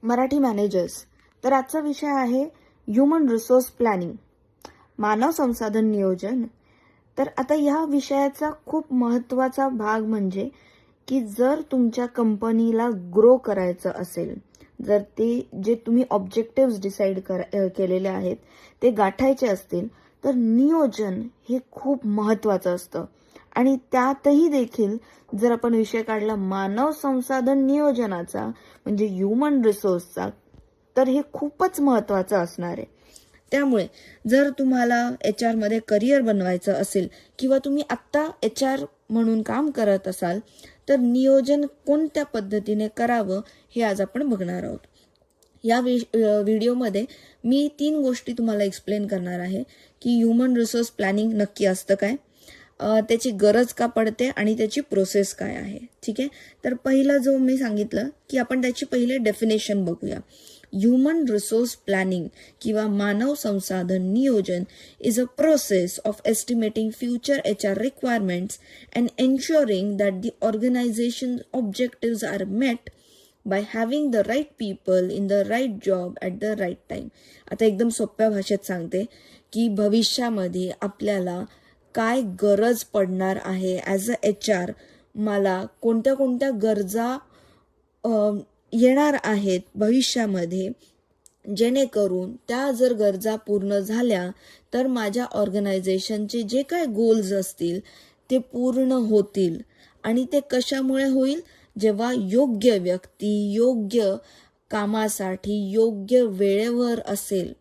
Marathi managers. तर आजचा विषय आहे ह्युमन रिसोर्स प्लॅनिंग, मानव संसाधन नियोजन. तर आता ह्या विषयाचा खूप महत्त्वाचा भाग म्हणजे की जर तुमच्या कंपनीला ग्रो करायचं असेल, जर ते जे तुम्ही ऑब्जेक्टिव्ह डिसाईड केलेले आहेत ते गाठायचे असतील, तर नियोजन हे खूप महत्त्वाचं असतं. आणि त्यातही देखील जर आपण विषय काढला मानव संसाधन नियोजनाचा म्हणजे ह्युमन रिसोर्सचा, तर हे खूपच महत्त्वाचं असणार आहे. त्यामुळे जर तुम्हाला HR मध्ये करिअर बनवायचं असेल किंवा तुम्ही आत्ता HR म्हणून काम करत असाल, तर नियोजन कोणत्या पद्धतीने करावं हे आज आपण बघणार आहोत. या व्हिडिओमध्ये मी 3 गोष्टी तुम्हाला एक्सप्लेन करणार आहे की ह्युमन रिसोर्स प्लॅनिंग नक्की असतं काय, त्याची गरज का पडते आणि त्याची प्रोसेस काय आहे. ठीक आहे, तर पहिलं जो मी सांगितलं की आपण त्याची पहिले डेफिनेशन बघूया. ह्युमन रिसोर्स प्लॅनिंग किंवा मानव संसाधन नियोजन is a process of estimating future HR requirements and ensuring that the organisation objectives are met by having the right people in the right job at the right time. आता एकदम सोप्या भाषेत सांगते की भविष्यामध्ये आपल्याला काय गरज पडणार आहे ॲज अ HR, मला कोणत्या कोणत्या गरजा येणार आहेत भविष्यामध्ये, जेणेकरून त्या जर गरजा पूर्ण झाल्या तर माझ्या ऑर्गनायझेशनचे जे काय गोल्स असतील ते पूर्ण होतील. आणि ते कशामुळे होईल, जेव्हा योग्य व्यक्ती योग्य कामासाठी योग्य वेळेवर असेल.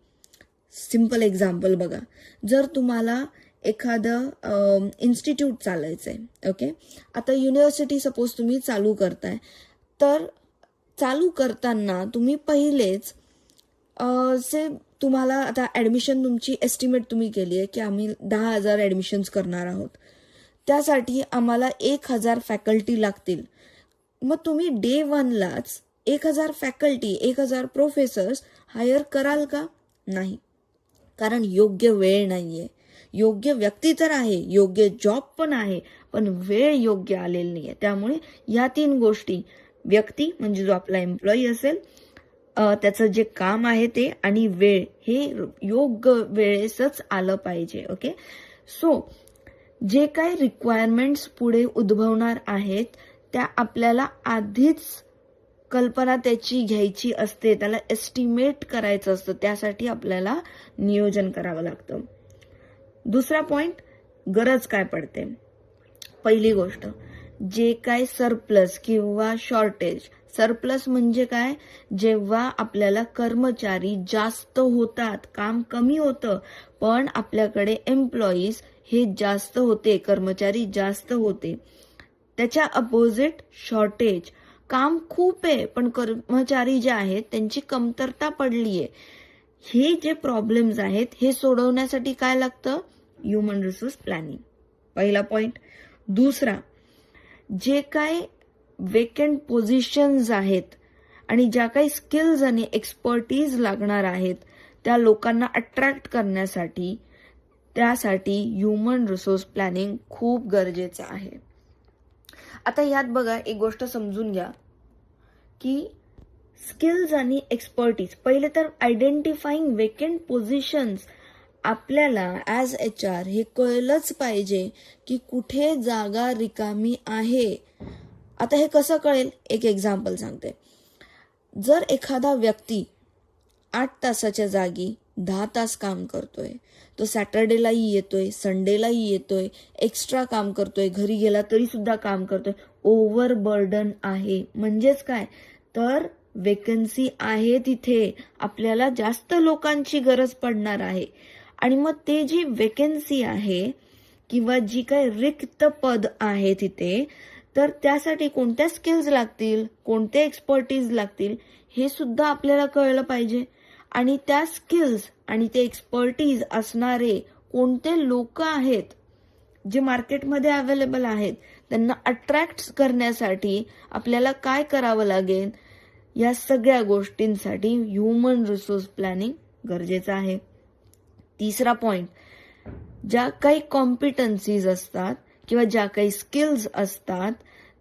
सिंपल एक्झाम्पल बघा, जर तुम्हाला एखादं इन्स्टिट्यूट चालायचं आहे, ओके, आता युनिव्हर्सिटी सपोज तुम्ही चालू करताय, तर चालू करताना तुम्ही पहिलेच से तुम्हाला आता ॲडमिशन तुमची एस्टिमेट तुम्ही केली आहे की आम्ही 10,000 ॲडमिशन्स करणार आहोत, त्यासाठी आम्हाला 1,000 फॅकल्टी लागतील. मग तुम्ही डे 1लाच 1,000 फॅकल्टी 1,000 प्रोफेसर्स हायर कराल का? नाही, कारण योग्य वेळ नाहीये. योग्य व्यक्ती तर आहे, योग्य जॉब पण आहे, पण वेळ योग्य आलेली नाहीये. त्यामुळे या 3 गोष्टी, व्यक्ती म्हणजे जो आपला एम्प्लॉई असेल, त्याचं जे काम आहे ते, आणि वेळ, हे योग्य वेळेसच आलं पाहिजे. ओके, सो जे काही रिक्वायरमेंट्स पुढे उद्भवणार आहेत त्या आपल्याला आधीच कल्पना त्याची घ्यायची असते, त्याला एस्टिमेट करायचं असतं, त्यासाठी आपल्याला नियोजन करावं लागतं. दुसरा पॉइंट, गरज काय पडते. पहिली गोष्ट, जे काय सरप्लस किंवा शॉर्टेज. सरप्लस म्हणजे काय, जेव्हा आपल्याला कर्मचारी जास्त होतात, काम कमी होतं पण आपल्याकडे एम्प्लॉईज हे जास्त होते, कर्मचारी जास्त होते. त्याच्या अपोजिट शॉर्टेज, काम खूप आहे पण कर्मचारी जे आहेत त्यांची कमतरता पडली आहे. हे जे प्रॉब्लेम्स आहेत हे सोडवण्यासाठी काय लागतं, ह्युमन रिसोर्स प्लॅनिंग. पहिला पॉइंट. दुसरा, जे काय वेकंट पोझिशन्स आहेत आणि ज्या काही स्किल्स आणि एक्सपर्टीज लागणार आहेत त्या लोकांना अट्रॅक्ट करण्यासाठी, त्यासाठी ह्युमन रिसोर्स प्लॅनिंग खूप गरजेचं आहे. आता यात बघा, एक गोष्ट समजून घ्या की स्किल्स आणि एक्सपर्टीज, पहिले तर आयडेंटिफाईंग वेकंट पोझिशन्स. आपल्याला ॲज HR हे कळलंच पाहिजे की कुठे जागा रिकामी आहे. आता हे कसं कळेल, एक एक्झाम्पल सांगते. जर एखादा व्यक्ती 8 तासाच्या जागी 10 तास काम करतोय, तो सॅटर्डेलाही येतोय, संडेलाही येतोय, एक्स्ट्रा काम करतोय, घरी गेला तरी सुद्धा काम करतोय, ओव्हरबर्डन आहे. म्हणजेच काय, तर वेकन्सी आहे तिथे, आपल्याला जास्त लोकांची गरज पडणार आहे. आणि मग ते जी वेकन्सी आहे किंवा जी काही रिक्त पद आहे तिथे, तर त्यासाठी कोणत्या स्किल्स लागतील, कोणते एक्सपर्टीज लागतील, हे सुद्धा आपल्याला कळलं पाहिजे. आणि त्या स्किल्स आणि ते एक्सपर्टीज असणारे कोणते लोक आहेत जे मार्केटमध्ये अवेलेबल आहेत, त्यांना अट्रॅक्ट करण्यासाठी आपल्याला काय करावं लागेल, या सगळ्या गोष्टींसाठी ह्युमन रिसोर्स प्लॅनिंग गरजेचं आहे. तिसरा पॉइंट, ज्या काही कॉम्पिटन्सीज असतात किंवा ज्या काही स्किल्स असतात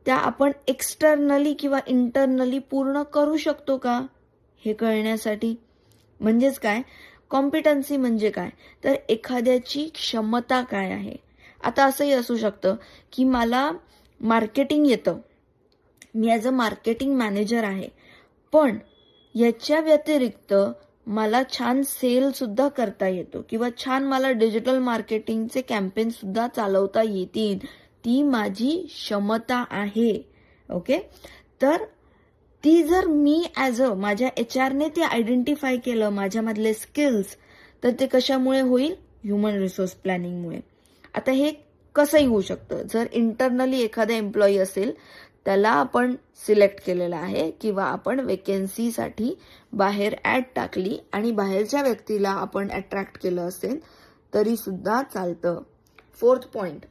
त्या आपण एक्सटर्नली किंवा इंटरनली पूर्ण करू शकतो का, हे कळण्यासाठी. म्हणजेच काय, कॉम्पिटन्सी म्हणजे काय, तर एखाद्याची क्षमता काय आहे. आता असंही असू शकतं की मला मार्केटिंग येतं, मी ॲज अ मार्केटिंग मॅनेजर आहे, पण याच्या व्यतिरिक्त मला छान सेल सुद्धा करता येतो किंवा छान मला डिजिटल मार्केटिंगचे कॅम्पेन सुद्धा चालवता येतील. ती माझी क्षमता आहे. ओके, तर ती जर मी ॲज अ माझ्या HR ने ते आयडेंटिफाय केलं, माझ्यामधले स्किल्स, तर ते कशामुळे होईल, ह्युमन रिसोर्स प्लॅनिंगमुळे. आता हे कसंही होऊ शकतं. जर इंटरनली एखादा एम्प्लॉई असेल, त्याला आपण सिलेक्ट केलेलं आहे किंवा आपण वेकेन्सीसाठी बाहेर ॲड टाकली आणि बाहेरच्या व्यक्तीला आपण अट्रॅक्ट केलं असेल तरी सुद्धा चालतं. 4th पॉइंट,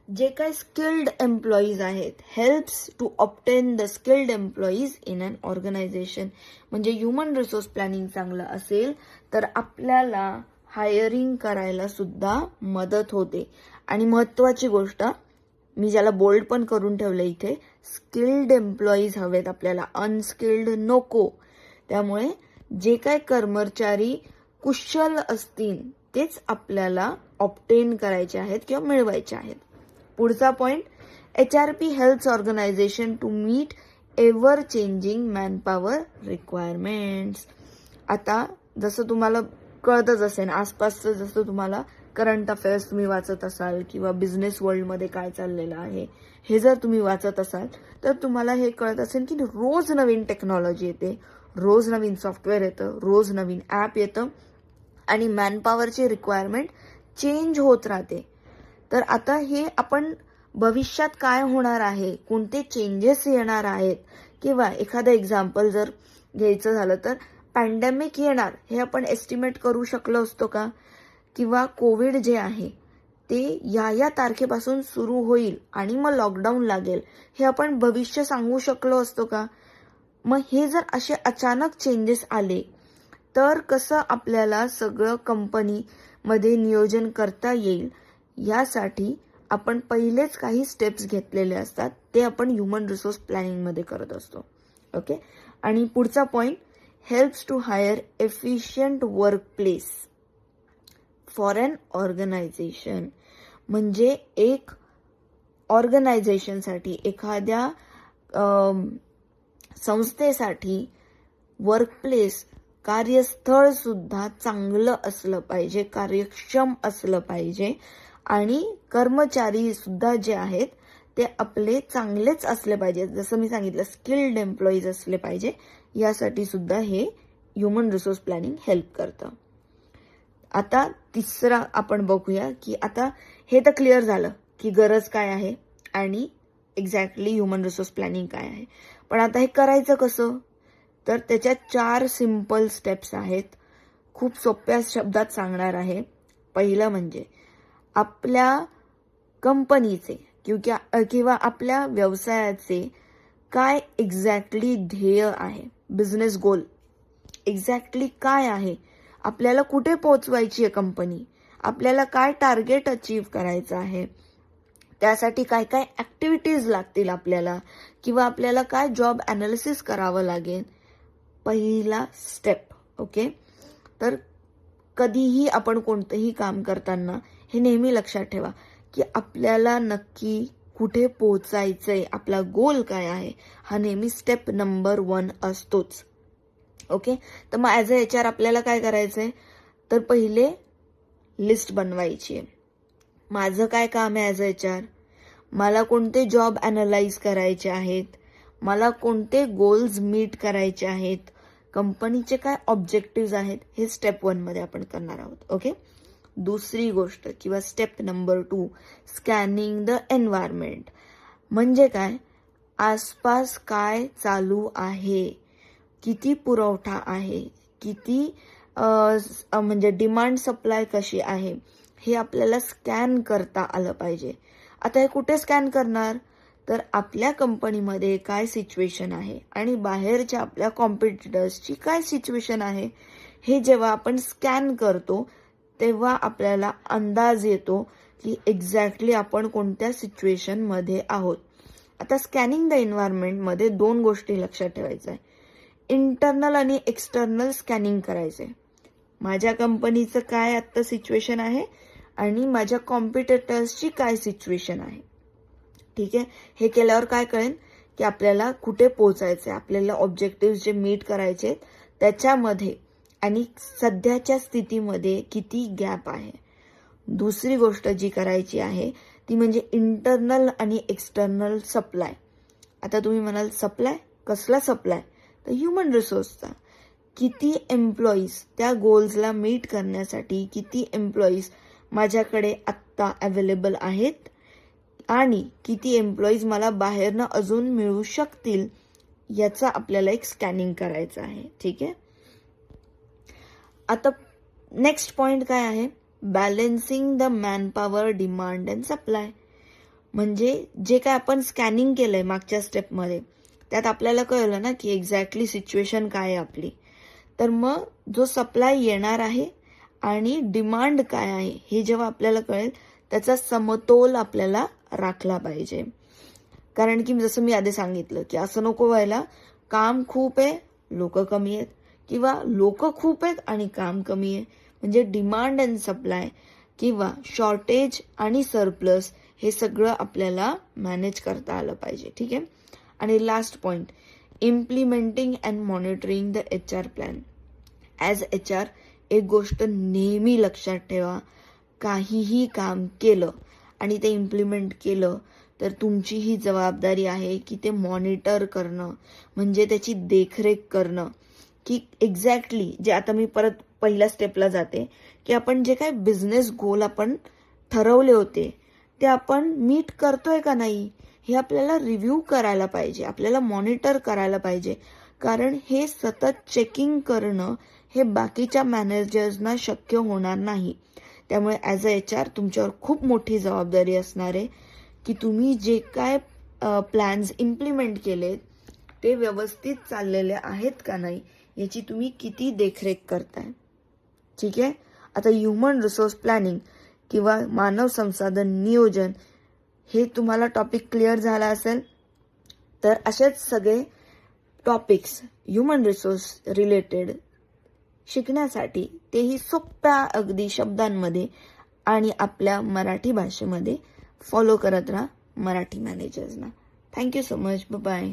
जे काही स्किल्ड एम्प्लॉईज आहेत, helps to obtain the skilled employees in an organization. म्हणजे ह्युमन रिसोर्स प्लॅनिंग चांगलं असेल तर आपल्याला हायरिंग करायला सुद्धा मदत होते. आणि महत्वाची गोष्ट, मी ज्याला बोल्ड पण करून ठेवलं इथे, स्किल्ड एम्प्लॉईज हवेत आपल्याला, अनस्किल्ड नको. त्यामुळे जे काही कर्मचारी कुशल असतील तेच आपल्याला ऑब्टेन करायचे आहेत किंवा मिळवायचे आहेत. पुढचा point, HRP helps organization to meet ever changing manpower requirements. आता जसं तुम्हाला कळतच असेल, आसपासचं जसं तुम्हाला करंट अफेअर्स तुम्ही वाचत असाल किंवा बिझनेस वर्ल्डमध्ये काय चाललेलं आहे हे जर तुम्ही वाचत असाल तर तुम्हाला हे कळत असेल की रोज नवीन टेक्नॉलॉजी येते, रोज नवीन सॉफ्टवेअर येतं, रोज नवीन ॲप येतं आणि मॅनपॉवरची रिक्वायरमेंट चेंज होत राहते. तर आता हे आपण भविष्यात काय होणार आहे, कोणते चेंजेस येणार आहेत, किंवा एखादं एक्झाम्पल जर घ्यायचं झालं तर पॅन्डेमिक येणार हे आपण एस्टिमेट करू शकलो असतो का? किंवा कोविड जे आहे ते या तारखेपासून सुरू होईल आणि मग लॉकडाऊन लागेल हे आपण भविष्य सांगू शकलो असतो का? मग हे जर असे अचानक चेंजेस आले तर कसं आपल्याला सगळं कंपनीमध्ये नियोजन करता येईल, यासाठी आपण पहिलेच काही स्टेप्स घेतलेले असतात, ते आपण ह्युमन रिसोर्स प्लॅनिंगमध्ये करत असतो. ओके, आणि पुढचा point, helps to hire efficient work place for an organization. म्हणजे एक ऑर्गनायझेशनसाठी, एखाद्या संस्थेसाठी वर्कप्लेस, कार्यस्थळ सुद्धा चांगलं असलं पाहिजे, कार्यक्षम असलं पाहिजे आणि कर्मचारी सुद्धा जे आहेत ते आपले चांगलेच असले पाहिजे. जसं मी सांगितलं, स्किल्ड एम्प्लॉईज असले पाहिजे. यासाठी सुद्धा हे ह्युमन रिसोर्स प्लॅनिंग हेल्प करतं. आता तिसरा आपण बघूया की आता हे तर क्लिअर झालं की गरज काय आहे आणि एक्झॅक्टली ह्युमन रिसोर्स प्लॅनिंग काय आहे. पण आता हे करायचं कसं, तर त्याच्यात 4 सिंपल स्टेप्स आहेत. खूप सोप्या शब्दात सांगणार आहे. पहिलं म्हणजे आपल्या कंपनीचे किंवा आपल्या व्यवसायाचे काय एक्झॅक्टली ध्येय आहे, बिझनेस गोल एक्झॅक्टली काय आहे, आपल्याला कुठे पोहोचवायची आहे कंपनी, आपल्याला काय टार्गेट अचीव करायचं आहे, त्यासाठी काय काय ॲक्टिव्हिटीज लागतील आपल्याला, किंवा आपल्याला काय जॉब ॲनालिसिस करावं लागेल. पहिला स्टेप. ओके, तर कधीही आपण कोणतंही काम करताना हे नेहमी लक्षात ठेवा की आपल्याला नक्की कुठे पोहोचायचंय, आपला गोल काय आहे, हा नेहमी स्टेप नंबर 1 असतोच. ओके, तर मग ॲज अ HR आपल्याला काय करायचंय, तर पहिले लिस्ट बनवायची आहे. माझं काय काम आहे ॲज अ HR, मला कोणते जॉब ॲनालाइज करायचे आहेत, मला कोणते गोल्स मीट करायचे आहेत, कंपनीचे काय ऑब्जेक्टिव्ह आहेत, हे स्टेप 1 मध्ये आपण करणार आहोत. ओके, दुसरी गोष्ट किंवा step number 2, scanning the environment. म्हणजे काय, आसपास काय चालू आहे, किती पुरवठा आहे, किती म्हणजे डिमांड सप्लाय कशी आहे, हे आपल्याला स्कॅन करता आलं पाहिजे. आता हे कुठे स्कॅन करणार, तर आपल्या कंपनीमध्ये काय सिच्युएशन आहे आणि बाहेरच्या आपल्या कॉम्पिटिटर्सची काय सिच्युएशन आहे, हे जेव्हा आपण स्कॅन करतो तेव्हा आपल्याला अंदाज येतो की एक्झॅक्टली आपण कोणत्या सिच्युएशनमध्ये आहोत. आता स्कॅनिंग द एन्व्हायरमेंटमध्ये 2 गोष्टी लक्षात ठेवायच्या आहे. इंटरनल आणि एक्सटर्नल स्कॅनिंग करायचंय. माझ्या कंपनीचं काय आत्ता सिच्युएशन आहे आणि माझ्या कॉम्पिटिटर्सची काय सिच्युएशन आहे. ठीक आहे, हे केल्यावर काय कळेल की आपल्याला कुठे पोहोचायचंय, आपल्याला ऑब्जेक्टिव्ह जे मीट करायचे त्याच्यामध्ये आणि सध्याच्या स्थितीमध्ये किती गॅप आहे. दुसरी गोष्ट जी करायची आहे ती म्हणजे इंटरनल आणि एक्सटर्नल सप्लाय. आता तुम्ही म्हणाल सप्लाय कसला सप्लाय, तर ह्युमन रिसोर्सचा. किती एम्प्लॉईज त्या गोल्सला मीट करण्यासाठी किती एम्प्लॉईज माझ्याकडे आत्ता अवेलेबल आहेत आणि किती एम्प्लॉईज मला बाहेरनं अजून मिळू शकतील याचा आपल्याला एक स्कॅनिंग करायचं आहे. ठीक आहे, आता नेक्स्ट पॉइंट काय आहे, balancing the manpower demand and supply. म्हणजे जे काय आपण स्कॅनिंग केलंय मागच्या स्टेपमध्ये त्यात आपल्याला कळलं ना की एक्झॅक्टली सिच्युएशन काय आहे आपली. तर मग जो सप्लाय येणार आहे आणि डिमांड काय आहे हे जेव्हा आपल्याला कळेल त्याचा समतोल आपल्याला राखला पाहिजे. कारण की जसं मी आधी सांगितलं की असं नको व्हायला काम खूप आहे लोक कमी आहेत, किंवा लोक खूप आहेत आणि काम कमी आहे. म्हणजे डिमांड अँड सप्लाय किंवा शॉर्टेज आणि सरप्लस हे सगळं आपल्याला मॅनेज करता आलं पाहिजे. ठीक आहे, आणि last point, implementing and monitoring the HR plan. As HR एक गोष्ट नेहमी लक्षात ठेवा, काहीही काम केलं आणि ते इम्प्लिमेंट केलं तर तुमची ही जबाबदारी आहे की ते मॉनिटर करणं, म्हणजे त्याची देखरेख करणं की एक्झॅक्टली जे आता मी परत पहिल्या स्टेपला जाते की आपण जे काय बिझनेस गोल आपण ठरवले होते ते आपण मीट करतोय का नाही हे आपल्याला रिव्ह्यू करायला पाहिजे, आपल्याला मॉनिटर करायला पाहिजे. कारण हे सतत चेकिंग करणं हे बाकीच्या मॅनेजर्सना शक्य होणार नाही. त्यामुळे ॲज अ HR तुमच्यावर खूप मोठी जबाबदारी असणार आहे की तुम्ही जे काय प्लॅन्स इम्प्लिमेंट केले ते व्यवस्थित चाललेले आहेत का नाही याची तुम्ही किती देखरेख करताय. ठीक आहे, आता ह्युमन रिसोर्स प्लॅनिंग किंवा मानव संसाधन नियोजन हे तुम्हाला टॉपिक क्लिअर झाला असेल तर असेच सगळे टॉपिक्स ह्युमन रिसोर्स रिलेटेड शिकण्यासाठी तेही सोप्या अगदी शब्दांमध्ये आणि आपल्या मराठी भाषेमध्ये फॉलो करत राहा मराठी मॅनेजर्सना. Thank you so much, bye.